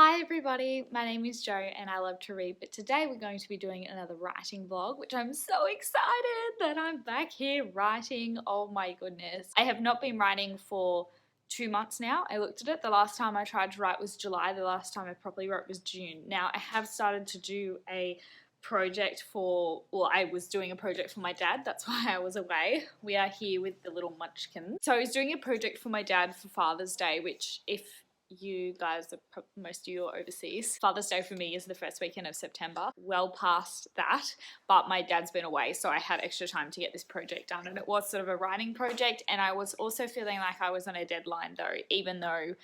Hi everybody, my name is Jo and I love to read, but today we're going to be doing another writing vlog, which I'm so excited that I'm back here writing. Oh my goodness. I have not been writing for 2 months now. I looked at it. The last time I tried to write was July. The last time I properly wrote was June. Now I have started to do a project I was doing a project for my dad. That's why I was away. We are here with the little munchkins. So I was doing a project for my dad for Father's Day, which if you guys are most of you are overseas. Father's Day for me is the first weekend of September, well past that, but my dad's been away, so I had extra time to get this project done, and it was sort of a writing project, and I was also feeling like I was on a deadline though, even though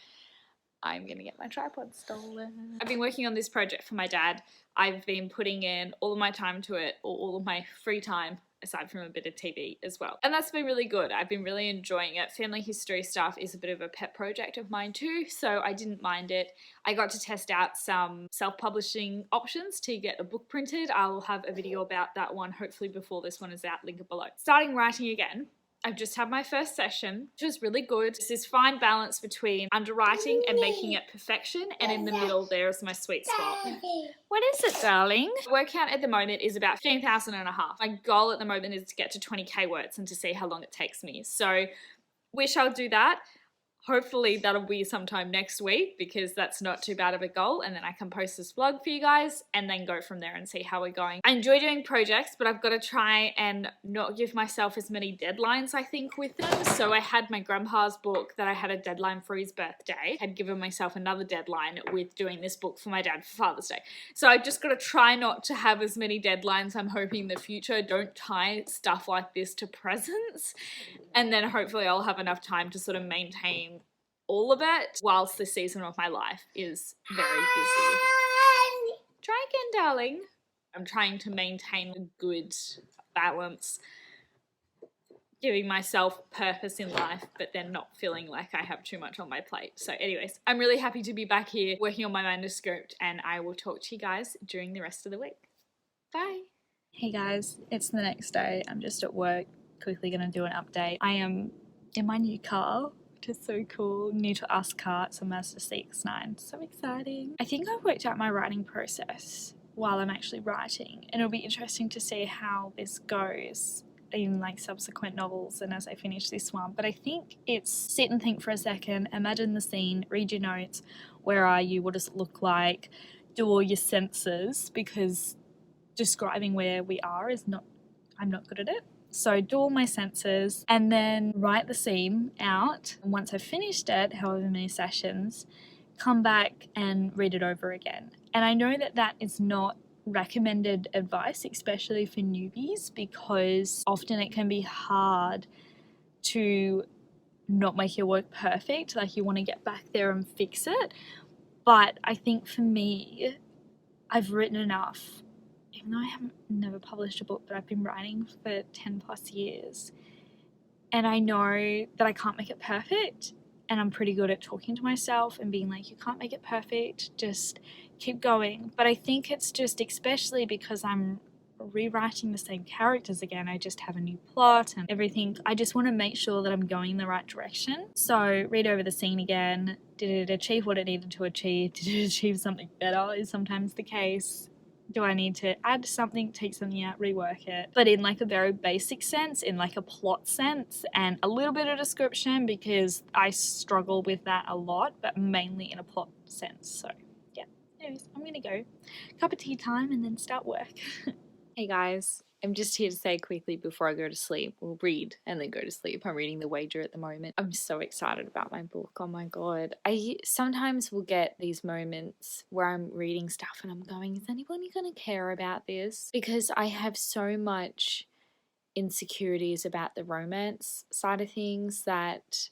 I'm gonna get my tripod stolen. I've been working on this project for my dad. I've been putting in all of my time to it, or all of my free time, aside from a bit of TV as well. And that's been really good. I've been really enjoying it. Family history stuff is a bit of a pet project of mine too, so I didn't mind it. I got to test out some self-publishing options to get a book printed. I'll have a video about that one hopefully before this one is out, link it below. Starting writing again. I've just had my first session, which was really good. It's this fine balance between underwriting and making it perfection, and in the middle there is my sweet spot. What is it, darling? The word count at the moment is about 15,000 and a half. My goal at the moment is to get to 20k words and to see how long it takes me. So wish I'll do that. Hopefully that'll be sometime next week because that's not too bad of a goal, and then I can post this vlog for you guys and then go from there and see how we're going. I enjoy doing projects, but I've got to try and not give myself as many deadlines I think with them. So I had my grandpa's book that I had a deadline for his birthday. I'd given myself another deadline with doing this book for my dad for Father's Day. So I've just got to try not to have as many deadlines. I'm hoping in the future don't tie stuff like this to presents, and then hopefully I'll have enough time to sort of maintain all of it whilst the season of my life is very busy. Try again, darling. I'm trying to maintain a good balance, giving myself purpose in life, but then not feeling like I have too much on my plate. So anyways, I'm really happy to be back here working on my manuscript, and I will talk to you guys during the rest of the week. Bye. Hey guys, it's the next day. I'm just at work, quickly gonna do an update. I am in my new car, which is so cool. New to us car. It's a Mazda CX-9. So exciting. I think I've worked out my writing process while I'm actually writing, and it'll be interesting to see how this goes in like subsequent novels and as I finish this one. But I think it's sit and think for a second, imagine the scene, read your notes, where are you, what does it look like, do all your senses, because describing where we are is not, I'm not good at it. So do all my senses and then write the scene out. And once I've finished it, however many sessions, come back and read it over again. And I know that that is not recommended advice, especially for newbies, because often it can be hard to not make your work perfect. Like you want to get back there and fix it. But I think for me, I've written enough. Even though I haven't never published a book, but I've been writing for 10 plus years, and I know that I can't make it perfect, and I'm pretty good at talking to myself and being like, you can't make it perfect, just keep going. But I think it's just, especially because I'm rewriting the same characters again, I just have a new plot and everything, I just want to make sure that I'm going in the right direction. So read over the scene again. Did it achieve what it needed to achieve? Did it achieve something better is sometimes the case. Do I need to add something, take something out, rework it? But in like a very basic sense, in like a plot sense, and a little bit of description because I struggle with that a lot, but mainly in a plot sense. So yeah, anyways, I'm gonna go. Cup of tea time and then start work. Hey guys, I'm just here to say quickly before I go to sleep, or read and then go to sleep. I'm reading The Wager at the moment. I'm so excited about my book. Oh my god. I sometimes will get these moments where I'm reading stuff and I'm going, is anybody going to care about this? Because I have so much insecurities about the romance side of things that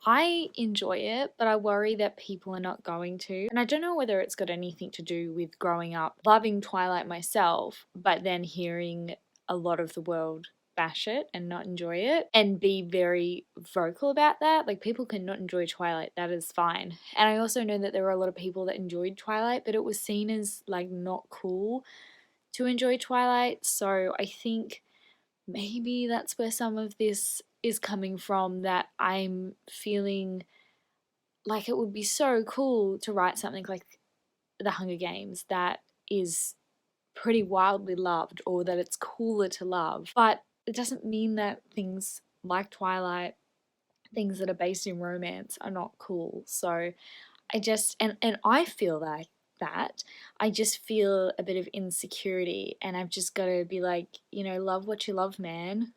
I enjoy it, but I worry that people are not going to. And I don't know whether it's got anything to do with growing up loving Twilight myself, but then hearing a lot of the world bash it and not enjoy it and be very vocal about that. Like, people can not enjoy Twilight, that is fine. And I also know that there were a lot of people that enjoyed Twilight, but it was seen as like not cool to enjoy Twilight. So I think maybe that's where some of this is coming from, that I'm feeling like it would be so cool to write something like the Hunger Games that is pretty wildly loved, or that it's cooler to love, but it doesn't mean that things like Twilight, things that are based in romance, are not cool. So I just, and I feel like that. I just feel a bit of insecurity, and I've just got to be like, love what you love, man.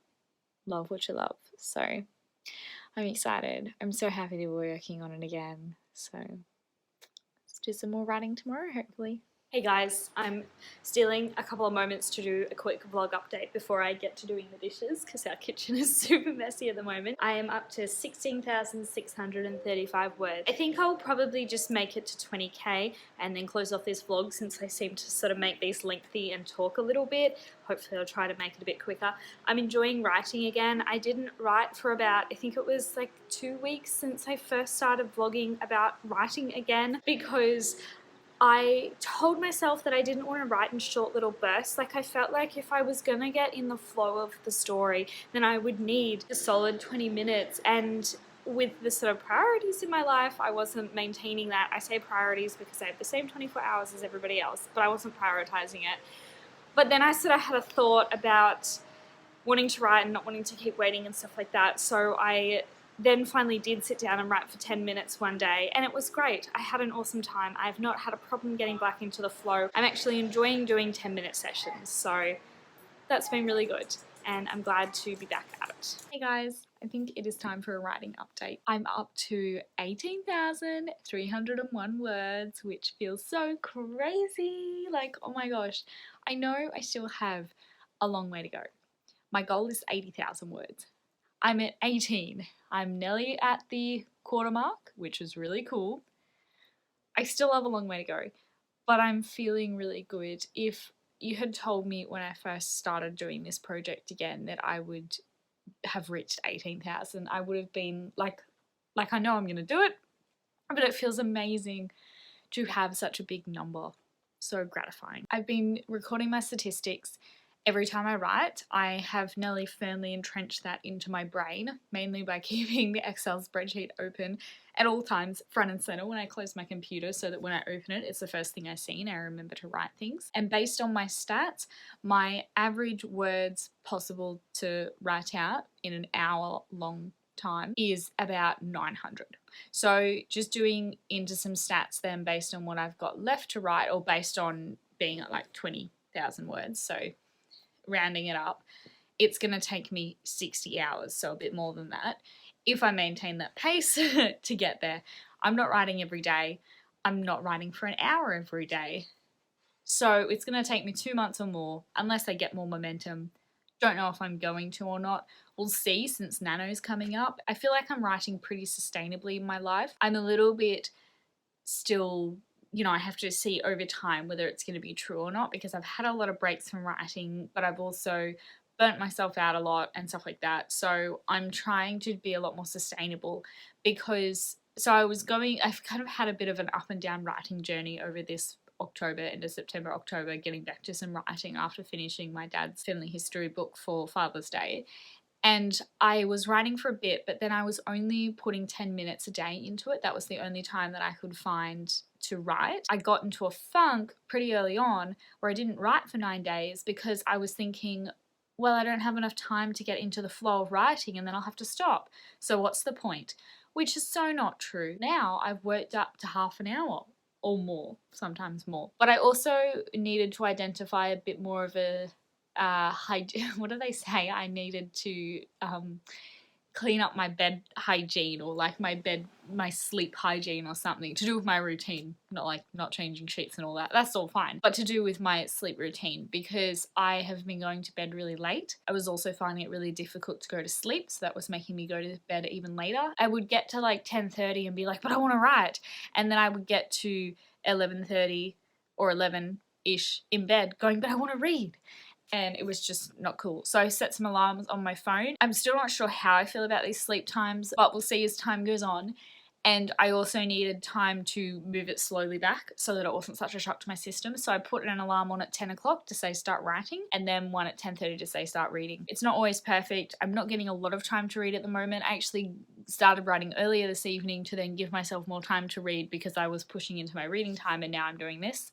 Love what you love. So I'm excited. I'm so happy to be working on it again. So let's do some more writing tomorrow, hopefully. Hey guys, I'm stealing a couple of moments to do a quick vlog update before I get to doing the dishes, because our kitchen is super messy at the moment. I am up to 16,635 words. I think I'll probably just make it to 20k and then close off this vlog, since I seem to sort of make these lengthy and talk a little bit. Hopefully I'll try to make it a bit quicker. I'm enjoying writing again. I didn't write for about, I think it was like 2 weeks since I first started vlogging about writing again, because I told myself that I didn't want to write in short little bursts. Like, I felt like if I was gonna get in the flow of the story, then I would need a solid 20 minutes. And with the sort of priorities in my life, I wasn't maintaining that. I say priorities because I have the same 24 hours as everybody else, but I wasn't prioritizing it. But then I sort of had a thought about wanting to write and not wanting to keep waiting and stuff like that. So I then finally did sit down and write for 10 minutes one day, and it was great. I had an awesome time. I've not had a problem getting back into the flow. I'm actually enjoying doing 10-minute sessions, so that's been really good, and I'm glad to be back at it. Hey guys, I think it is time for a writing update. I'm up to 18,301 words, which feels so crazy. Like, oh my gosh. I know I still have a long way to go. My goal is 80,000 words. I'm at 18. I'm nearly at the quarter mark, which is really cool. I still have a long way to go, but I'm feeling really good. If you had told me when I first started doing this project again that I would have reached 18,000, I would have been like I know I'm going to do it, but it feels amazing to have such a big number. So gratifying. I've been recording my statistics. Every time I write, I have nearly firmly entrenched that into my brain, mainly by keeping the Excel spreadsheet open at all times, front and center, when I close my computer, so that when I open it, it's the first thing I see and I remember to write things. And based on my stats, my average words possible to write out in an hour long time is about 900. So just doing into some stats then based on what I've got left to write, or based on being at like 20,000 words, so rounding it up, it's going to take me 60 hours, so a bit more than that, if I maintain that pace to get there. I'm not writing every day. I'm not writing for an hour every day. So it's going to take me 2 months or more, unless I get more momentum. Don't know if I'm going to or not. We'll see, since Nano's coming up. I feel like I'm writing pretty sustainably in my life. I'm a little bit still, I have to see over time whether it's going to be true or not, because I've had a lot of breaks from writing, but I've also burnt myself out a lot and stuff like that. So I'm trying to be a lot more sustainable, because I've kind of had a bit of an up and down writing journey over this October, into September, October, getting back to some writing after finishing my dad's family history book for Father's Day. And I was writing for a bit, but then I was only putting 10 minutes a day into it. That was the only time that I could find to write. I got into a funk pretty early on where I didn't write for 9 days, because I was thinking, well, I don't have enough time to get into the flow of writing, and then I'll have to stop. So what's the point? Which is so not true. Now I've worked up to half an hour or more, sometimes more. But I also needed to identify a bit more of a what do they say? I needed to clean up my bed hygiene, or like my sleep hygiene, or something to do with my routine. Not changing sheets and all that. That's all fine. But to do with my sleep routine, because I have been going to bed really late. I was also finding it really difficult to go to sleep, so that was making me go to bed even later. I would get to like 10:30 and be like, but I want to write. And then I would get to 11:30 or 11-ish in bed going, but I want to read. And it was just not cool. So I set some alarms on my phone. I'm still not sure how I feel about these sleep times, but we'll see as time goes on. And I also needed time to move it slowly back so that it wasn't such a shock to my system. So I put an alarm on at 10 o'clock to say start writing, and then one at 10:30 to say start reading. It's not always perfect. I'm not getting a lot of time to read at the moment. I actually started writing earlier this evening to then give myself more time to read because I was pushing into my reading time, and now I'm doing this.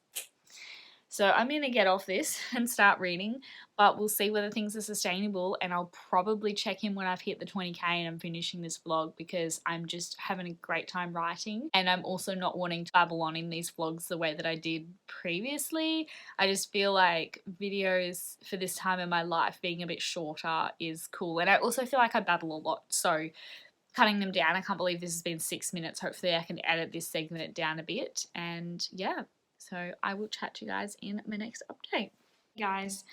So I'm going to get off this and start reading, but we'll see whether things are sustainable, and I'll probably check in when I've hit the 20k and I'm finishing this vlog, because I'm just having a great time writing, and I'm also not wanting to babble on in these vlogs the way that I did previously. I just feel like videos for this time in my life being a bit shorter is cool, and I also feel like I babble a lot, so cutting them down. I can't believe this has been 6 minutes. Hopefully I can edit this segment down a bit, and yeah. So I will chat to you guys in my next update. Guys,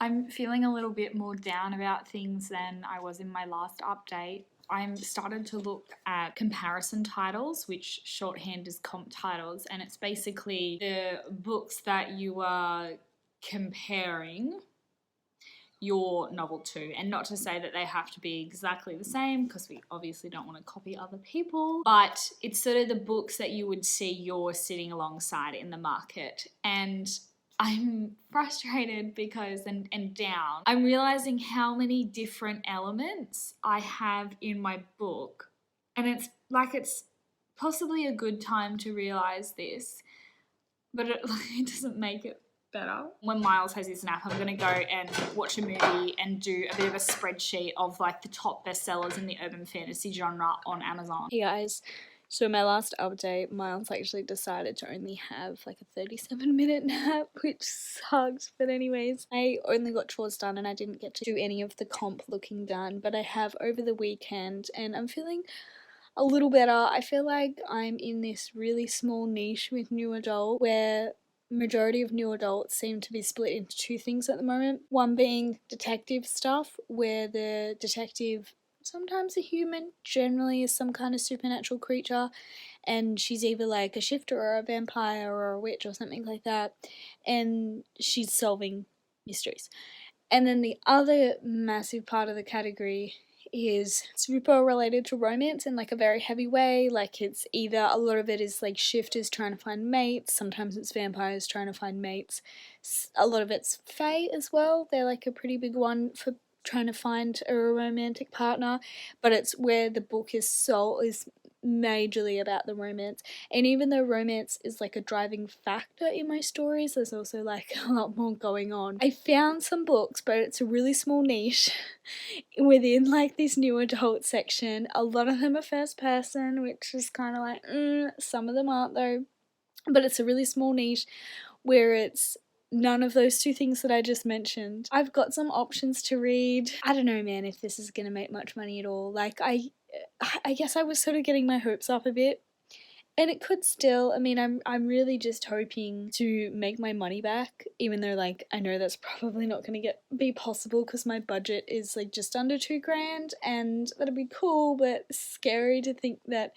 I'm feeling a little bit more down about things than I was in my last update. I'm started to look at comparison titles, which shorthand is comp titles, and it's basically the books that you are comparing your novel to, and not to say that they have to be exactly the same, because we obviously don't want to copy other people, but it's sort of the books that you would see you're sitting alongside in the market. And I'm frustrated because, and down, I'm realizing how many different elements I have in my book, and it's like it's possibly a good time to realize this, but it doesn't make it better. When Miles has his nap, I'm going to go and watch a movie and do a bit of a spreadsheet of like the top bestsellers in the urban fantasy genre on Amazon. Hey guys, so my last update, Miles actually decided to only have like a 37-minute nap, which sucks, but anyways, I only got chores done and I didn't get to do any of the comp looking done, but I have over the weekend, and I'm feeling a little better. I feel like I'm in this really small niche with new adult where majority of new adults seem to be split into two things at the moment. One being detective stuff, where the detective, sometimes a human, generally is some kind of supernatural creature, and she's either like a shifter or a vampire or a witch or something like that, and she's solving mysteries. And then the other massive part of the category is super related to romance in like a very heavy way. Like it's either, a lot of it is like shifters trying to find mates, sometimes it's vampires trying to find mates, a lot of it's fae as well. They're like a pretty big one for trying to find a romantic partner, but it's where the book is majorly about the romance. And even though romance is like a driving factor in my stories, there's also like a lot more going on. I found some books, but it's a really small niche within like this new adult section. A lot of them are first person, which is kind of like, some of them aren't though, but it's a really small niche where it's none of those two things that I just mentioned. I've got some options to read. I don't know, man, if this is gonna make much money at all. Like I guess I was sort of getting my hopes up a bit, and it could still. I mean, I'm really just hoping to make my money back, even though like I know that's probably not going to be possible because my budget is like just under $2,000, and that'd be cool, but scary to think that,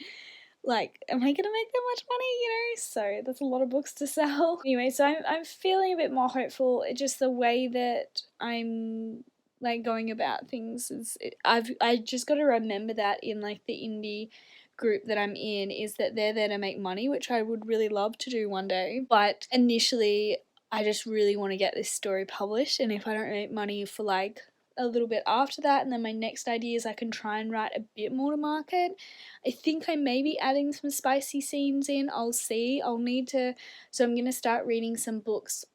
like, am I gonna make that much money, you know? So that's a lot of books to sell. Anyway, so I'm feeling a bit more hopeful. It's just the way that I'm like going about things is, I just got to remember that in like the indie group that I'm in, is that they're there to make money, which I would really love to do one day. But initially, I just really want to get this story published, and if I don't make money for like a little bit after that, and then my next idea is I can try and write a bit more to market. I think I may be adding some spicy scenes in. I'll see. I'll need to. So I'm going to start reading some books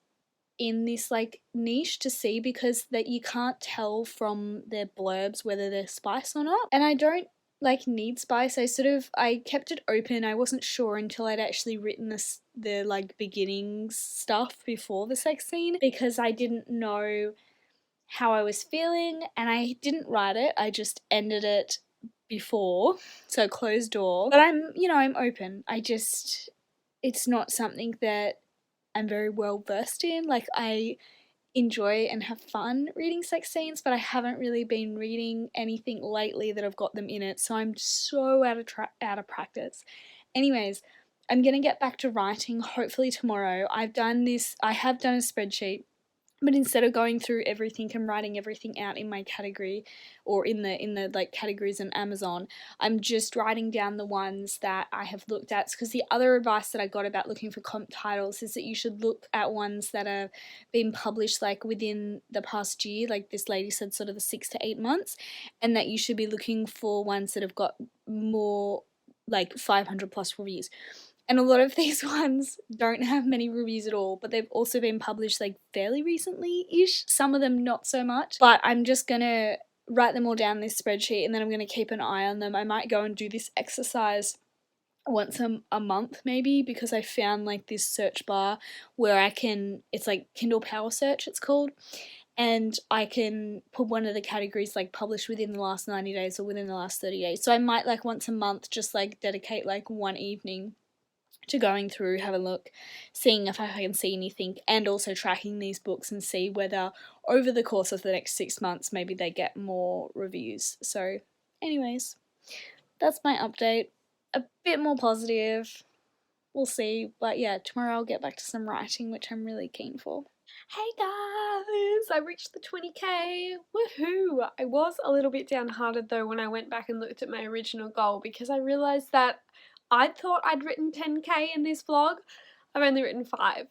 in this like niche to see, because that you can't tell from their blurbs whether they're spice or not. And I don't like need spice. I kept it open. I wasn't sure until I'd actually written the like beginnings stuff before the sex scene, because I didn't know how I was feeling, and I didn't write it. I just ended it before, so closed door. But I'm open. It's not something that I'm very well versed in. Like, I enjoy and have fun reading sex scenes, but I haven't really been reading anything lately that I've got them in it, so I'm so out of practice. Anyways, I'm gonna get back to writing hopefully tomorrow. I have done a spreadsheet, But instead of going through everything and writing everything out in my category or in the like categories in Amazon, I'm just writing down the ones that I have looked at. Because the other advice that I got about looking for comp titles is that you should look at ones that have been published like within the past year, like this lady said, sort of the 6 to 8 months, and that you should be looking for ones that have got more like 500 plus reviews. And a lot of these ones don't have many reviews at all, but they've also been published like fairly recently-ish. Some of them not so much. But I'm just gonna write them all down in this spreadsheet, and then I'm gonna keep an eye on them. I might go and do this exercise once a month maybe, because I found like this search bar where I can, it's like Kindle Power Search it's called, and I can put one of the categories like published within the last 90 days or within the last 30 days. So I might like once a month just like dedicate like one evening to going through, have a look, seeing if I can see anything, and also tracking these books and see whether over the course of the next 6 months maybe they get more reviews. So anyways, that's my update. A bit more positive. We'll see. But yeah, tomorrow I'll get back to some writing, which I'm really keen for. Hey guys, I reached the 20k, woohoo! I was a little bit downhearted though when I went back and looked at my original goal, because I realised that I thought I'd written 10k in this vlog. I've only written 5.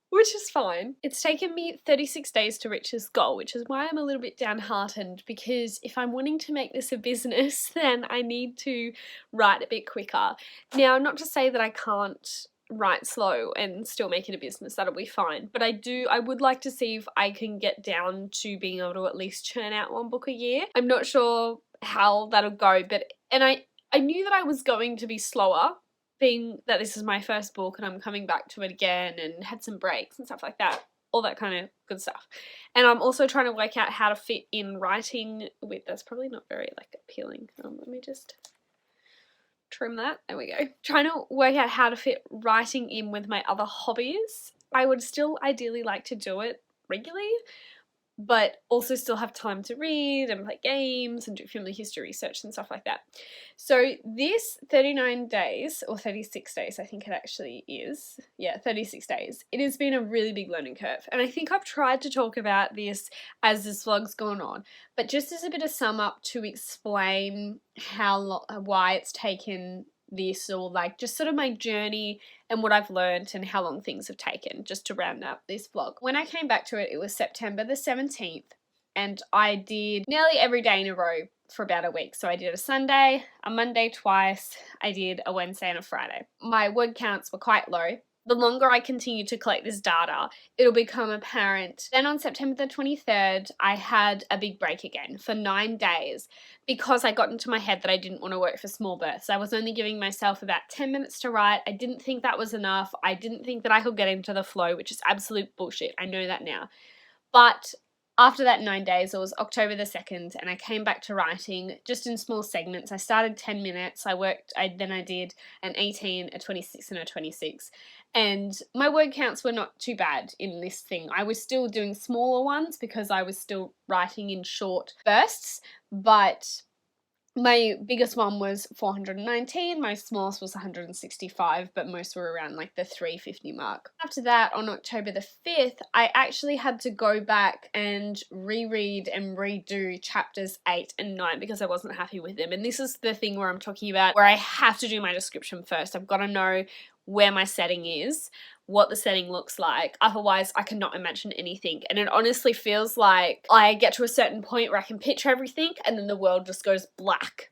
Which is fine. It's taken me 36 days to reach this goal, which is why I'm a little bit downhearted, because if I'm wanting to make this a business, then I need to write a bit quicker. Now, not to say that I can't write slow and still make it a business, that'll be fine, but I would like to see if I can get down to being able to at least churn out 1 book a year. I'm not sure how that'll go, but I knew that I was going to be slower, being that this is my first book and I'm coming back to it again and had some breaks and stuff like that, all that kind of good stuff. And I'm also trying to work out how to fit in writing with, that's probably not very like appealing. Let me just trim that. There we go. Trying to work out how to fit writing in with my other hobbies. I would still ideally like to do it regularly, but also still have time to read and play games and do family history research and stuff like that. So this 39 days, or 36 days I think it actually is, yeah, 36 days, it has been a really big learning curve. And I think I've tried to talk about this as this vlog's gone on, but just as a bit of sum up to explain why it's taken this, or like just sort of my journey and what I've learned and how long things have taken, just to round up this vlog. When I came back to it, it was September the 17th, and I did nearly every day in a row for about a week. So I did a Sunday, a Monday twice, I did a Wednesday and a Friday. My word counts were quite low. The longer I continue to collect this data, it'll become apparent. Then on September the 23rd, I had a big break again for 9 days, because I got into my head that I didn't want to work for small births. I was only giving myself about 10 minutes to write. I didn't think that was enough. I didn't think that I could get into the flow, which is absolute bullshit. I know that now. But after that 9 days, it was October the 2nd, and I came back to writing just in small segments. I started 10 minutes, then I did an 18, a 26, and a 26. And my word counts were not too bad in this thing. I was still doing smaller ones because I was still writing in short bursts, but my biggest one was 419, my smallest was 165, but most were around like the 350 mark. After that, on October the 5th, I actually had to go back and reread and redo chapters 8 and 9 because I wasn't happy with them. And this is the thing where I'm talking about where I have to do my description first. I've got to know where my setting is, what the setting looks like. Otherwise, I cannot imagine anything. And it honestly feels like I get to a certain point where I can picture everything and then the world just goes black.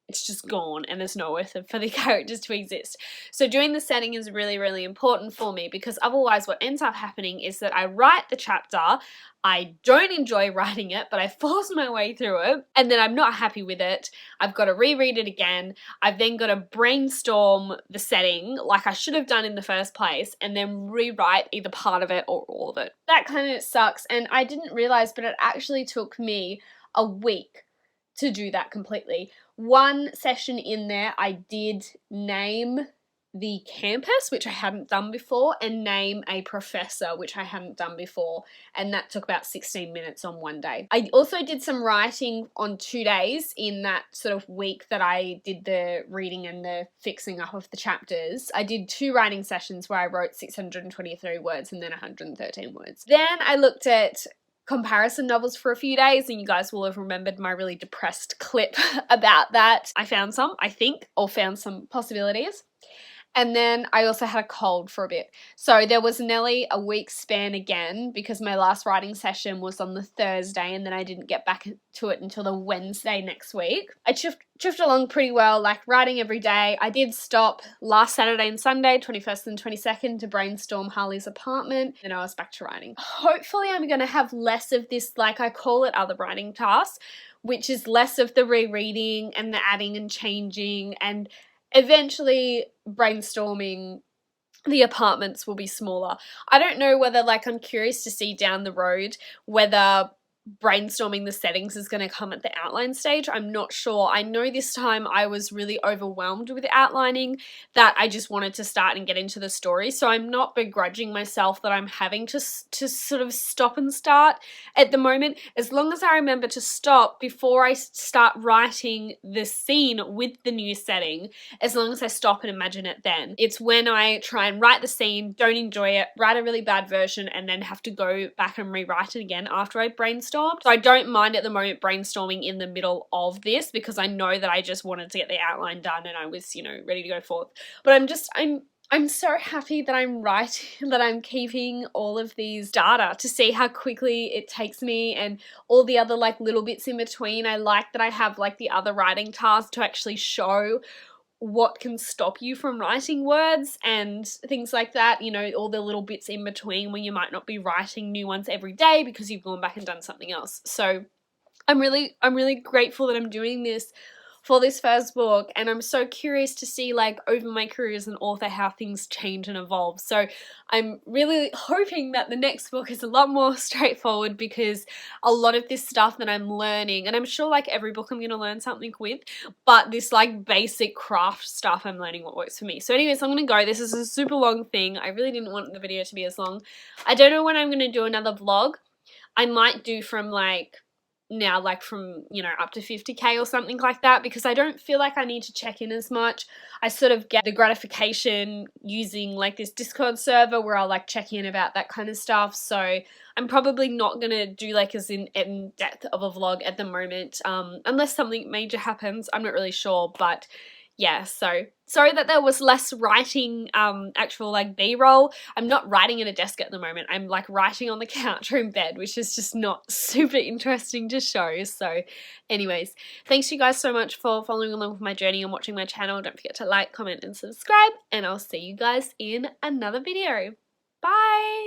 It's just gone and there's nowhere for the characters to exist. So doing the setting is really, really important for me, because otherwise what ends up happening is that I write the chapter, I don't enjoy writing it, but I force my way through it, and then I'm not happy with it. I've got to reread it again. I've then got to brainstorm the setting like I should have done in the first place, and then rewrite either part of it or all of it. That kind of sucks, and I didn't realize, but it actually took me a week to do that completely. One session in there, I did name the campus, which I hadn't done before, and name a professor, which I hadn't done before, and that took about 16 minutes on one day. I also did some writing on 2 days in that sort of week that I did the reading and the fixing up of the chapters. I did 2 writing sessions where I wrote 623 words and then 113 words. Then I looked at comparison novels for a few days, and you guys will have remembered my really depressed clip about that. I found some, I think, or found some possibilities. And then I also had a cold for a bit. So there was nearly a week span again because my last writing session was on the Thursday and then I didn't get back to it until the Wednesday next week. I chuffed along pretty well, like writing every day. I did stop last Saturday and Sunday, 21st and 22nd, to brainstorm Harley's apartment, and I was back to writing. Hopefully I'm going to have less of this, like I call it, other writing tasks, which is less of the rereading and the adding and changing, and eventually brainstorming the apartments will be smaller. I don't know whether, like, I'm curious to see down the road whether brainstorming the settings is going to come at the outline stage. I'm not sure. I know this time I was really overwhelmed with outlining that I just wanted to start and get into the story. So I'm not begrudging myself that I'm having to sort of stop and start at the moment. As long as I remember to stop before I start writing the scene with the new setting, as long as I stop and imagine it then. It's when I try and write the scene, don't enjoy it, write a really bad version, and then have to go back and rewrite it again after I brainstorm. So I don't mind at the moment brainstorming in the middle of this because I know that I just wanted to get the outline done and I was, you know, ready to go forth. But I'm so happy that I'm writing, that I'm keeping all of these data to see how quickly it takes me and all the other like little bits in between. I like that I have like the other writing tasks to actually show what can stop you from writing words and things like that, you know, all the little bits in between when you might not be writing new ones every day because you've gone back and done something else. So I'm really grateful that I'm doing this for this first book, and I'm so curious to see, like, over my career as an author how things change and evolve. So I'm really hoping that the next book is a lot more straightforward because a lot of this stuff that I'm learning, and I'm sure like every book I'm going to learn something with, but this like basic craft stuff I'm learning what works for me. So anyways, I'm going to go. This is a super long thing. I really didn't want the video to be as long. I don't know when I'm going to do another vlog. I might do from like now, like from, you know, up to 50k or something like that, because I don't feel like I need to check in as much. I sort of get the gratification using like this Discord server where I'll like check in about that kind of stuff. So I'm probably not gonna do like as in depth of a vlog at the moment, unless something major happens. I'm not really sure, but yeah, so sorry that there was less writing, actual like B-roll. I'm not writing at a desk at the moment. I'm like writing on the couch or in bed, which is just not super interesting to show. So anyways, thanks you guys so much for following along with my journey and watching my channel. Don't forget to like, comment and subscribe, and I'll see you guys in another video. Bye!